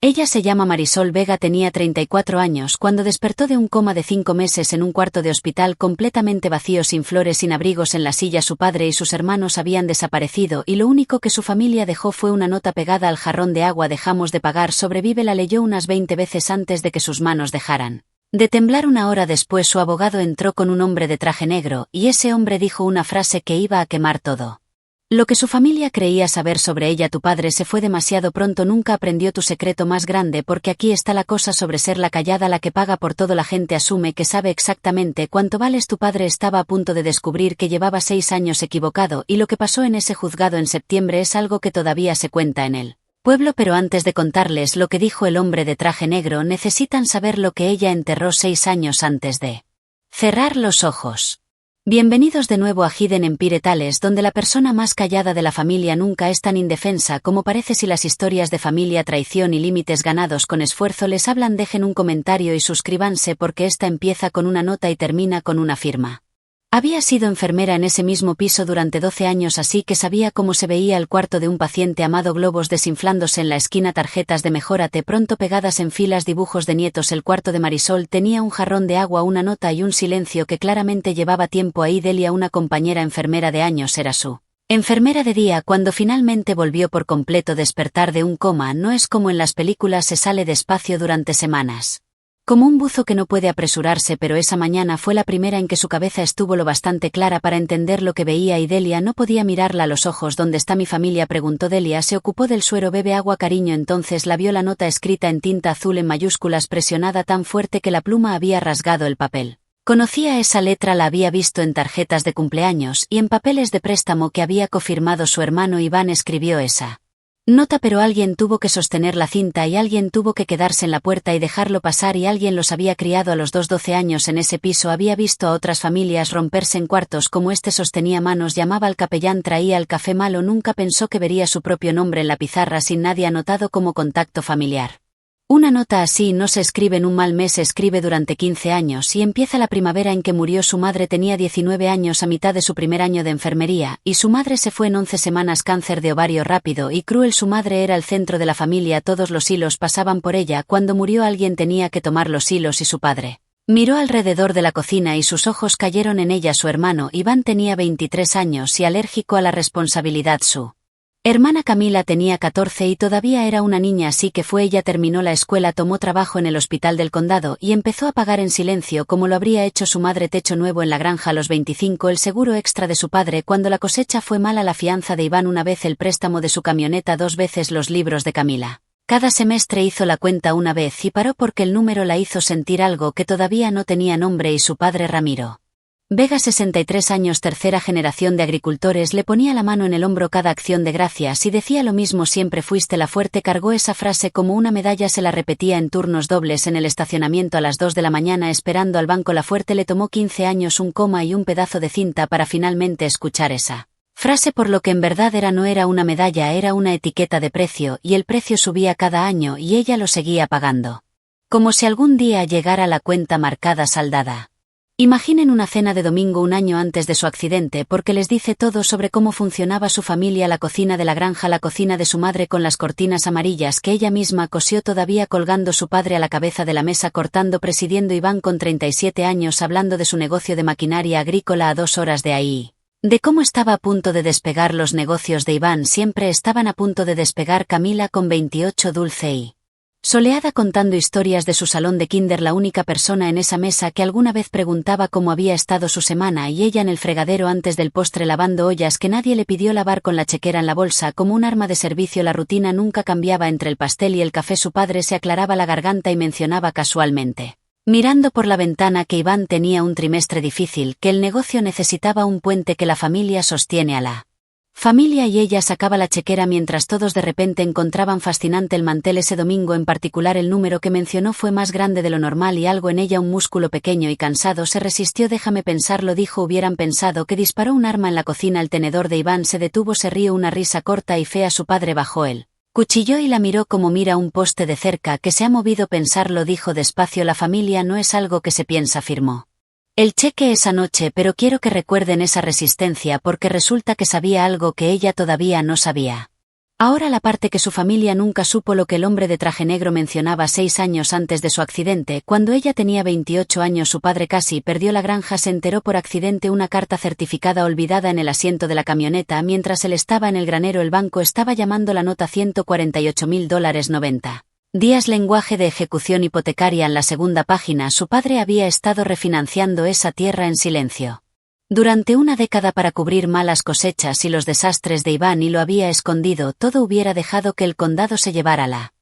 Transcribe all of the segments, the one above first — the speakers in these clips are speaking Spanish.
Ella se llama Marisol Vega, tenía 34 años cuando despertó de un coma de 5 meses en un cuarto de hospital completamente vacío, sin flores, sin abrigos. En la silla su padre y sus hermanos habían desaparecido y lo único que su familia dejó fue una nota pegada al jarrón de agua: dejamos de pagar, sobrevive. La leyó unas 20 veces antes de que sus manos dejaran de temblar. Una hora después su abogado entró con un hombre de traje negro y ese hombre dijo una frase que iba a quemar todo lo que su familia creía saber sobre ella. Tu padre se fue demasiado pronto, nunca aprendió tu secreto más grande, porque aquí está la cosa sobre ser la callada, la que paga por todo. La gente asume que sabe exactamente cuánto vales. Tu padre estaba a punto de descubrir que llevaba 6 años equivocado y lo que pasó en ese juzgado en septiembre es algo que todavía se cuenta en el pueblo. Pero antes de contarles lo que dijo el hombre de traje negro, necesitan saber lo que ella enterró 6 años antes de cerrar los ojos. Bienvenidos de nuevo a Hidden Empire Tales, donde la persona más callada de la familia nunca es tan indefensa como parece. Si las historias de familia, traición y límites ganados con esfuerzo les hablan, dejen un comentario y suscríbanse, porque esta empieza con una nota y termina con una firma. Había sido enfermera en ese mismo piso durante 12 años, así que sabía cómo se veía el cuarto de un paciente amado: globos desinflándose en la esquina, tarjetas de mejórate pronto pegadas en filas, dibujos de nietos. El cuarto de Marisol tenía un jarrón de agua, una nota y un silencio que claramente llevaba tiempo ahí. Delia, una compañera enfermera de años, era su enfermera de día cuando finalmente volvió por completo. Despertar de un coma no es como en las películas, se sale despacio durante semanas, como un buzo que no puede apresurarse, pero esa mañana fue la primera en que su cabeza estuvo lo bastante clara para entender lo que veía y Delia no podía mirarla a los ojos. ¿Dónde está mi familia?, preguntó Delia. Se ocupó del suero. Bebe agua, cariño. Entonces la vio, la nota escrita en tinta azul en mayúsculas, presionada tan fuerte que la pluma había rasgado el papel. Conocía esa letra, la había visto en tarjetas de cumpleaños y en papeles de préstamo que había cofirmado su hermano Iván. Escribió esa nota, pero alguien tuvo que sostener la cinta y alguien tuvo que quedarse en la puerta y dejarlo pasar, y alguien los había criado a los 12 años en ese piso. Había visto a otras familias romperse en cuartos como este. Sostenía manos, llamaba al capellán, traía el café malo. Nunca pensó que vería su propio nombre en la pizarra sin nadie anotado como contacto familiar. Una nota así no se escribe en un mal mes, se escribe durante 15 años y empieza la primavera en que murió su madre. Tenía 19 años, a mitad de su primer año de enfermería, y su madre se fue en 11 semanas. Cáncer de ovario rápido y cruel. Su madre era el centro de la familia, todos los hilos pasaban por ella. Cuando murió alguien tenía que tomar los hilos y su padre miró alrededor de la cocina y sus ojos cayeron en ella. Su hermano Iván tenía 23 años y alérgico a la responsabilidad. Su hermana Camila tenía 14 y todavía era una niña, así que fue ella. Terminó la escuela, tomó trabajo en el hospital del condado y empezó a pagar en silencio como lo habría hecho su madre. Techo nuevo en la granja a los 25, el seguro extra de su padre cuando la cosecha fue mala, la fianza de Iván una vez, el préstamo de su camioneta 2 veces, los libros de Camila. Cada semestre hizo la cuenta una vez y paró porque el número la hizo sentir algo que todavía no tenía nombre. Y su padre, Ramiro Vega, 63 años, tercera generación de agricultores, le ponía la mano en el hombro cada acción de gracias y decía lo mismo: siempre fuiste la fuerte. Cargó esa frase como una medalla, se la repetía en turnos dobles en el estacionamiento a las 2 de la mañana esperando al banco. La fuerte. Le tomó 15 años, un coma y un pedazo de cinta para finalmente escuchar esa frase, por lo que en verdad no era una medalla, era una etiqueta de precio, y el precio subía cada año y ella lo seguía pagando, como si algún día llegara la cuenta marcada, saldada. Imaginen una cena de domingo un año antes de su accidente, porque les dice todo sobre cómo funcionaba su familia: la cocina de la granja, la cocina de su madre con las cortinas amarillas que ella misma cosió todavía colgando, su padre a la cabeza de la mesa cortando, presidiendo, Iván con 37 años hablando de su negocio de maquinaria agrícola a 2 horas de ahí, de cómo estaba a punto de despegar los negocios de Iván, siempre estaban a punto de despegar. Camila con 28, dulce y soleada, contando historias de su salón de kinder, la única persona en esa mesa que alguna vez preguntaba cómo había estado su semana, y ella en el fregadero antes del postre lavando ollas que nadie le pidió lavar, con la chequera en la bolsa como un arma de servicio. La rutina nunca cambiaba entre el pastel y el café. Su padre se aclaraba la garganta y mencionaba casualmente, mirando por la ventana, que Iván tenía un trimestre difícil, que el negocio necesitaba un puente, que la familia sostiene a la familia, y ella sacaba la chequera mientras todos de repente encontraban fascinante el mantel. Ese domingo en particular el número que mencionó fue más grande de lo normal y algo en ella, un músculo pequeño y cansado, se resistió. Déjame pensarlo, dijo. Hubieran pensado que disparó un arma en la cocina. El tenedor de Iván se detuvo, se rió una risa corta y fea. Su padre bajó el cuchillo y la miró como mira un poste de cerca que se ha movido. Pensarlo, dijo despacio, la familia no es algo que se piensa, afirmó el cheque esa noche, pero quiero que recuerden esa resistencia porque resulta que sabía algo que ella todavía no sabía. Ahora la parte que su familia nunca supo lo que el hombre de traje negro mencionaba 6 años antes de su accidente. Cuando ella tenía 28 años su padre casi perdió la granja. Se enteró por accidente una carta certificada olvidada en el asiento de la camioneta mientras él estaba en el granero. El banco estaba llamando la nota $148.090. Días lenguaje de ejecución hipotecaria. En la segunda página su padre había estado refinanciando esa tierra en silencio durante una década para cubrir malas cosechas y los desastres de Iván y lo había escondido todo. Hubiera dejado que el condado se llevara la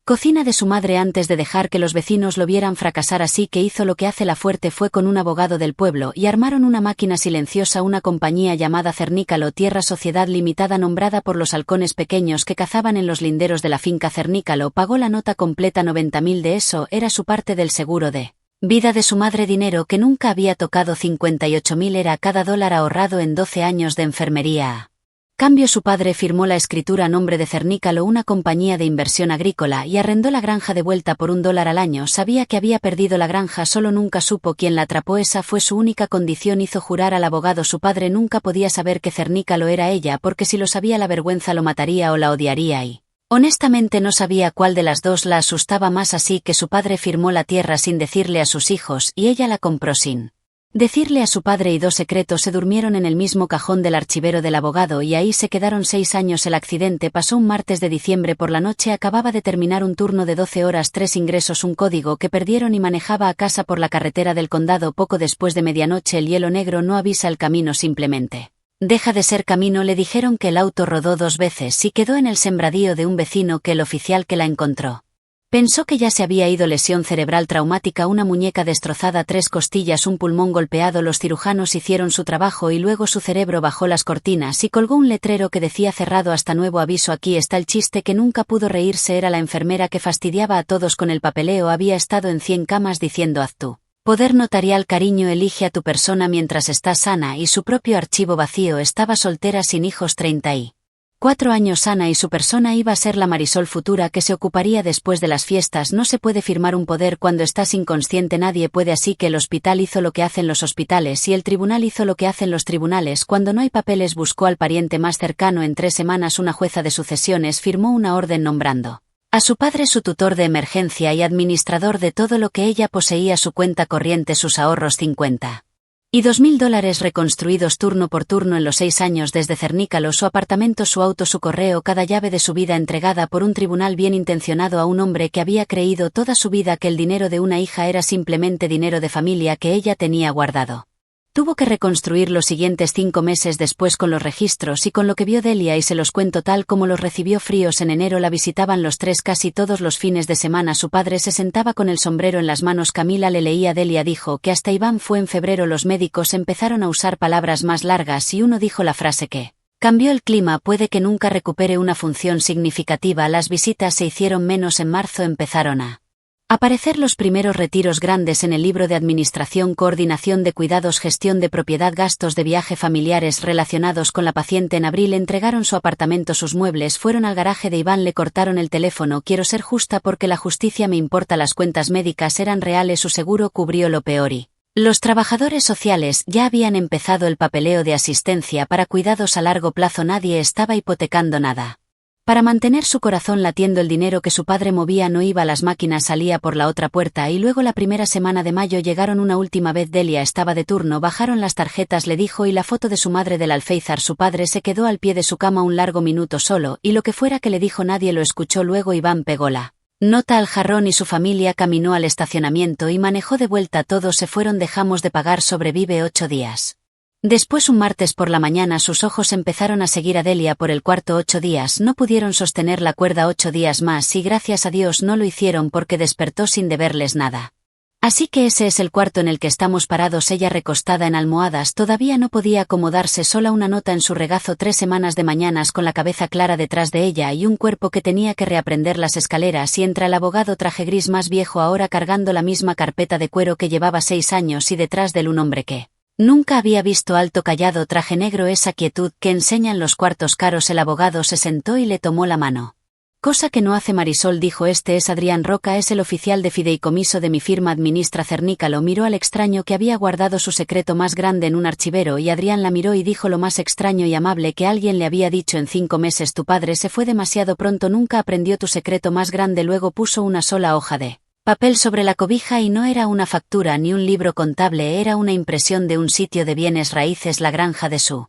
cocina de su madre antes de dejar que los vecinos lo vieran fracasar, así que hizo lo que hace la fuerte. Fue con un abogado del pueblo y armaron una máquina silenciosa, una compañía llamada Cernícalo Tierra Sociedad Limitada nombrada por los halcones pequeños que cazaban en los linderos de la finca Cernícalo. Pagó la nota completa, 90.000 de eso era su parte del seguro de vida de su madre, dinero que nunca había tocado. 58.000 era cada dólar ahorrado en 12 años de enfermería. A cambio su padre firmó la escritura a nombre de Cernícalo, una compañía de inversión agrícola, y arrendó la granja de vuelta por $1 al año. Sabía que había perdido la granja, solo nunca supo quién la atrapó. Esa fue su única condición. Hizo jurar al abogado. Su padre nunca podía saber que Cernícalo era ella, porque si lo sabía la vergüenza lo mataría o la odiaría y honestamente no sabía cuál de las dos la asustaba más, así que su padre firmó la tierra sin decirle a sus hijos y ella la compró sin decirle a su padre, y 2 secretos se durmieron en el mismo cajón del archivero del abogado y ahí se quedaron 6 años. El accidente pasó un martes de diciembre por la noche. Acababa de terminar un turno de 12 horas, 3 ingresos, un código que perdieron y manejaba a casa por la carretera del condado poco después de medianoche. El hielo negro no avisa el camino, simplemente deja de ser camino. Le dijeron que el auto rodó 2 veces y quedó en el sembradío de un vecino. Que el oficial que la encontró pensó que ya se había ido. Lesión cerebral traumática, una muñeca destrozada, 3 costillas, un pulmón golpeado. Los cirujanos hicieron su trabajo y luego su cerebro bajó las cortinas y colgó un letrero que decía cerrado hasta nuevo aviso. Aquí está el chiste que nunca pudo reírse. Era la enfermera que fastidiaba a todos con el papeleo. Había estado en 100 camas diciendo haz tu poder notarial, cariño, elige a tu persona mientras estás sana, y su propio archivo vacío. Estaba soltera sin hijos, 34 años, sana, y su persona iba a ser la Marisol futura que se ocuparía después de las fiestas. No se puede firmar un poder cuando estás inconsciente, nadie puede, así que el hospital hizo lo que hacen los hospitales y el tribunal hizo lo que hacen los tribunales. Cuando no hay papeles buscó al pariente más cercano. En 3 semanas una jueza de sucesiones firmó una orden nombrando a su padre su tutor de emergencia y administrador de todo lo que ella poseía, su cuenta corriente, sus ahorros, $52.000 reconstruidos turno por turno en los 6 años desde Cernícalo, su apartamento, su auto, su correo, cada llave de su vida entregada por un tribunal bien intencionado a un hombre que había creído toda su vida que el dinero de una hija era simplemente dinero de familia que ella tenía guardado. Tuvo que reconstruir los siguientes 5 meses después con los registros y con lo que vio Delia, y se los cuento tal como los recibió fríos. En enero la visitaban los 3 casi todos los fines de semana. Su padre se sentaba con el sombrero en las manos. Camila le leía. Delia dijo que hasta Iván fue en febrero. Los médicos empezaron a usar palabras más largas y uno dijo la frase que cambió el clima. Puede que nunca recupere una función significativa. Las visitas se hicieron menos. En marzo empezaron a aparecer los primeros retiros grandes en el libro de administración, coordinación de cuidados, gestión de propiedad, gastos de viaje familiares relacionados con la paciente. En abril entregaron su apartamento, sus muebles, fueron al garaje de Iván, le cortaron el teléfono. Quiero ser justa porque la justicia me importa. Las cuentas médicas eran reales, su seguro cubrió lo peor y los trabajadores sociales ya habían empezado el papeleo de asistencia para cuidados a largo plazo. Nadie estaba hipotecando nada. Para mantener su corazón latiendo, el dinero que su padre movía no iba a las máquinas, salía por la otra puerta. Y luego la primera semana de mayo llegaron una última vez. Delia estaba de turno, bajaron las tarjetas, le dijo, y la foto de su madre del alféizar. Su padre se quedó al pie de su cama un largo minuto solo, y lo que fuera que le dijo nadie lo escuchó. Luego Iván pegó la nota al jarrón y su familia caminó al estacionamiento y manejó de vuelta. Todos se fueron. Dejamos de pagar. Sobrevive 8 días. Después, un martes por la mañana, sus ojos empezaron a seguir a Delia por el cuarto. 8 días. No pudieron sostener la cuerda 8 días más, y gracias a Dios no lo hicieron porque despertó sin deberles nada. Así que ese es el cuarto en el que estamos parados. Ella recostada en almohadas, todavía no podía acomodarse, sola una nota en su regazo. 3 semanas de mañanas con la cabeza clara detrás de ella y un cuerpo que tenía que reaprender las escaleras. Y entra el abogado, traje gris más viejo ahora, cargando la misma carpeta de cuero que llevaba 6 años, y detrás de él un hombre que nunca había visto, alto, callado, traje negro, esa quietud que enseñan los cuartos caros. El abogado se sentó y le tomó la mano. Cosa que no hace Marisol, dijo. Este es Adrián Roca, es el oficial de fideicomiso de mi firma, administra Cernícalo. Miró al extraño que había guardado su secreto más grande en un archivero y Adrián la miró y dijo lo más extraño y amable que alguien le había dicho en 5 meses. Tu padre se fue demasiado pronto, nunca aprendió tu secreto más grande. Luego puso una sola hoja de papel sobre la cobija y no era una factura ni un libro contable, era una impresión de un sitio de bienes raíces, la granja de su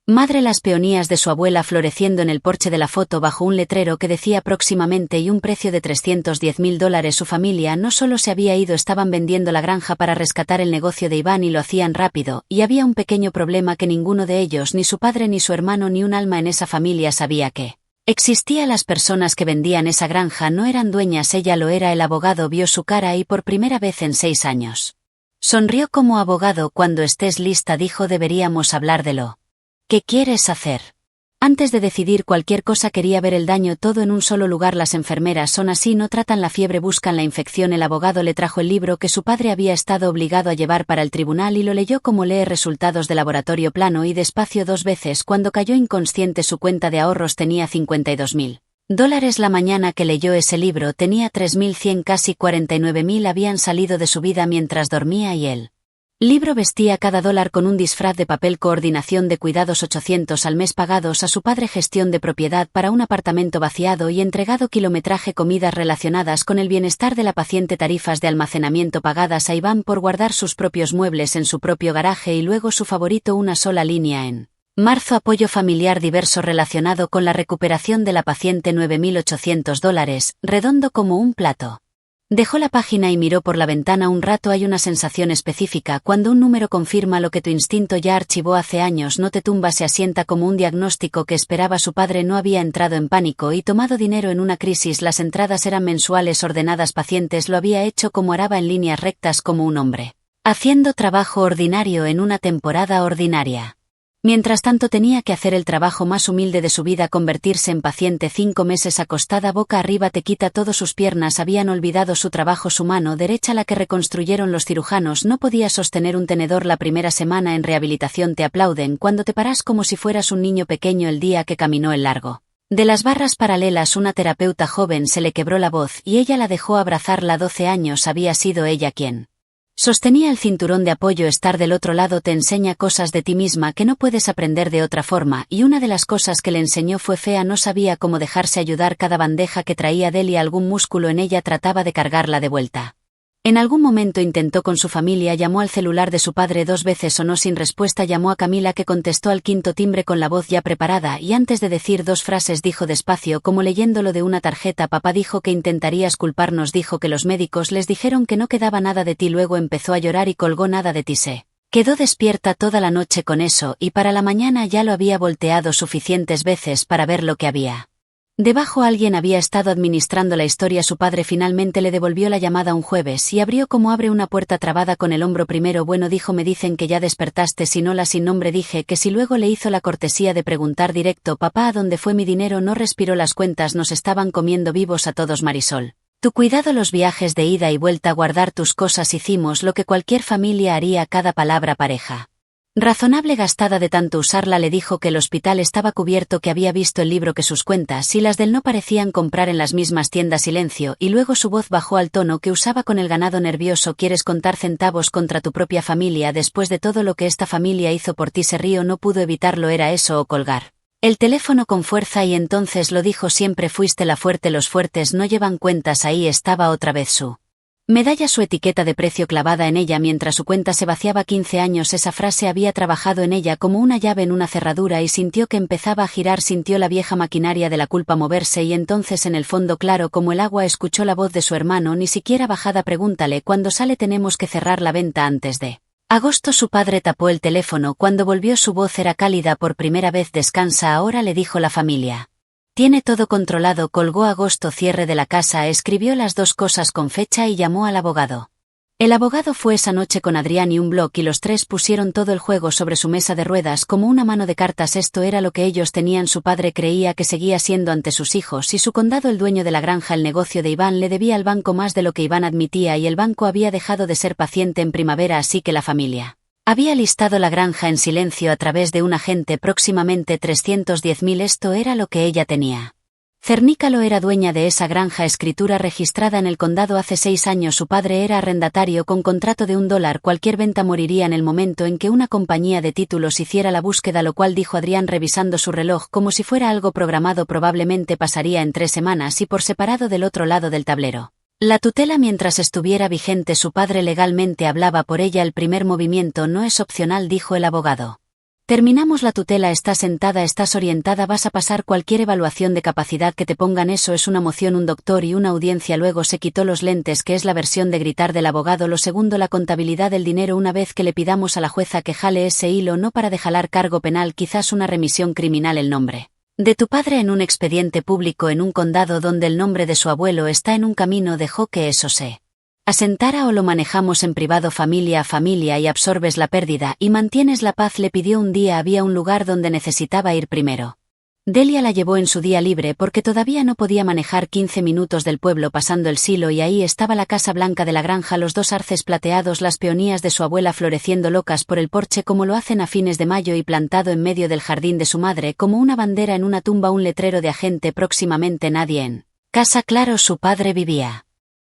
madre, las peonías de su abuela floreciendo en el porche de la foto bajo un letrero que decía próximamente y un precio de $310.000. Su familia no solo se había ido, estaban vendiendo la granja para rescatar el negocio de Iván y lo hacían rápido, y había un pequeño problema que ninguno de ellos, ni su padre ni su hermano ni un alma en esa familia sabía que existía. Las personas que vendían esa granja no eran dueñas, ella lo era. El abogado vio su cara y por primera vez en 6 años sonrió como abogado. Cuando estés lista, dijo, deberíamos hablar de lo ¿qué quieres hacer? Antes de decidir cualquier cosa quería ver el daño todo en un solo lugar. Las enfermeras son así, no tratan la fiebre, buscan la infección. El abogado le trajo el libro que su padre había estado obligado a llevar para el tribunal y lo leyó como lee resultados de laboratorio, plano y despacio 2 veces. Cuando cayó inconsciente su cuenta de ahorros tenía $52.000. La mañana que leyó ese libro tenía 3.100, casi 49.000 habían salido de su vida mientras dormía y él libro vestía cada dólar con un disfraz de papel. Coordinación de cuidados, 800 al mes pagados a su padre. Gestión de propiedad para un apartamento vaciado y entregado. Kilometraje, comidas relacionadas con el bienestar de la paciente. Tarifas de almacenamiento pagadas a Iván por guardar sus propios muebles en su propio garaje. Y luego su favorito, una sola línea en marzo. Apoyo familiar diverso relacionado con la recuperación de la paciente, $9.800, redondo como un plato. Dejó la página y miró por la ventana un rato. Hay una sensación específica cuando un número confirma lo que tu instinto ya archivó hace años. No te tumba, se asienta como un diagnóstico que esperaba. Su padre no había entrado en pánico y tomado dinero en una crisis. Las entradas eran mensuales, ordenadas. Pacientes lo había hecho como araba, en líneas rectas como un hombre haciendo trabajo ordinario en una temporada ordinaria. Mientras tanto tenía que hacer el trabajo más humilde de su vida, convertirse en paciente. 5 meses acostada boca arriba te quita todo. Sus piernas habían olvidado su trabajo. Su mano derecha, la que reconstruyeron los cirujanos, no podía sostener un tenedor. La primera semana en rehabilitación te aplauden cuando te paras como si fueras un niño pequeño. El día que caminó el largo de las barras paralelas, una terapeuta joven se le quebró la voz y ella la dejó abrazarla. 12 años había sido ella quien sostenía el cinturón de apoyo. Estar del otro lado te enseña cosas de ti misma que no puedes aprender de otra forma, y una de las cosas que le enseñó fue fea. No sabía cómo dejarse ayudar. Cada bandeja que traía Delia, algún músculo en ella, trataba de cargarla de vuelta. En algún momento intentó con su familia, llamó al celular de su padre 2 veces, sonó sin respuesta. Llamó a Camila, que contestó al 5º timbre con la voz ya preparada, y antes de decir 2 frases dijo despacio, como leyéndolo de una tarjeta: papá dijo que intentarías culparnos, dijo que los médicos les dijeron que no quedaba nada de ti. Luego empezó a llorar y colgó. Nada de ti. Se quedó despierta toda la noche con eso, y para la mañana ya lo había volteado suficientes veces para ver lo que había debajo. Alguien había estado administrando la historia. Su padre finalmente le devolvió la llamada un jueves y abrió como abre una puerta trabada con el hombro. Primero, bueno, dijo, me dicen que ya despertaste. Sin hola, sin nombre, dije que si. Luego le hizo la cortesía de preguntar directo: papá, ¿a dónde fue mi dinero? No respiró. Las cuentas nos estaban comiendo vivos a todos. Marisol, tu cuidado, los viajes de ida y vuelta, guardar tus cosas. Hicimos lo que cualquier familia haría. Cada palabra pareja razonable, gastada de tanto usarla. Le dijo que el hospital estaba cubierto, que había visto el libro, que sus cuentas y las del no parecían comprar en las mismas tiendas. Silencio, y luego su voz bajó al tono que usaba con el ganado nervioso: ¿quieres contar centavos contra tu propia familia después de todo lo que esta familia hizo por ti? Se rió, no pudo evitarlo. Era eso o colgar el teléfono con fuerza. Y entonces lo dijo: siempre fuiste la fuerte, los fuertes no llevan cuentas. Ahí estaba otra vez su medalla, su etiqueta de precio clavada en ella mientras su cuenta se vaciaba. 15 años, esa frase había trabajado en ella como una llave en una cerradura, y sintió que empezaba a girar. Sintió la vieja maquinaria de la culpa moverse, y entonces en el fondo, claro como el agua, escuchó la voz de su hermano: ni siquiera bajada. Pregúntale cuándo sale, tenemos que cerrar la venta antes de agosto. Su padre tapó el teléfono. Cuando volvió su voz era cálida por primera vez. Descansa ahora, le dijo la familia. Tiene todo controlado. Colgó. Agosto, cierre de la casa. Escribió las 2 cosas con fecha y llamó al abogado. El abogado fue esa noche con Adrián y un blog, y los 3 pusieron todo el juego sobre su mesa de ruedas como una mano de cartas. Esto era lo que ellos tenían. Su padre creía que seguía siendo ante sus hijos y su condado el dueño de la granja. El negocio de Iván le debía al banco más de lo que Iván admitía, y el banco había dejado de ser paciente en primavera, así que la familia había listado la granja en silencio a través de un agente. Próximamente 310.000. Esto era lo que ella tenía Cernícalo era dueña de esa granja, escritura registrada en el condado hace 6 años. Su padre era arrendatario con contrato de $1. Cualquier venta moriría en el momento en que una compañía de títulos hiciera la búsqueda, lo cual, dijo Adrián revisando su reloj como si fuera algo programado, probablemente pasaría en 3 semanas y por separado del otro lado del tablero. La tutela, mientras estuviera vigente, su padre legalmente hablaba por ella. El primer movimiento no es opcional, dijo el abogado. Terminamos la tutela, estás sentada, estás orientada, vas a pasar cualquier evaluación de capacidad que te pongan. Eso es una moción, un doctor y una audiencia. Luego se quitó los lentes, que es la versión de gritar del abogado. Lo segundo, la contabilidad del dinero. Una vez que le pidamos a la jueza que jale ese hilo, no para de jalar cargo penal, quizás una remisión criminal. El nombre de tu padre en un expediente público en un condado donde el nombre de su abuelo está en un camino. Dejó que eso se asentara o lo manejamos en privado, familia a familia, y absorbes la pérdida y mantienes la paz. Le pidió un día. Había un lugar donde necesitaba ir primero. Delia la llevó en su día libre porque todavía no podía manejar. 15 minutos del pueblo pasando el silo y ahí estaba la casa blanca de la granja, los 2 arces plateados, las peonías de su abuela floreciendo locas por el porche como lo hacen a fines de mayo, y plantado en medio del jardín de su madre como una bandera en una tumba un letrero de agente próximamente nadie en casa. Claro, su padre vivía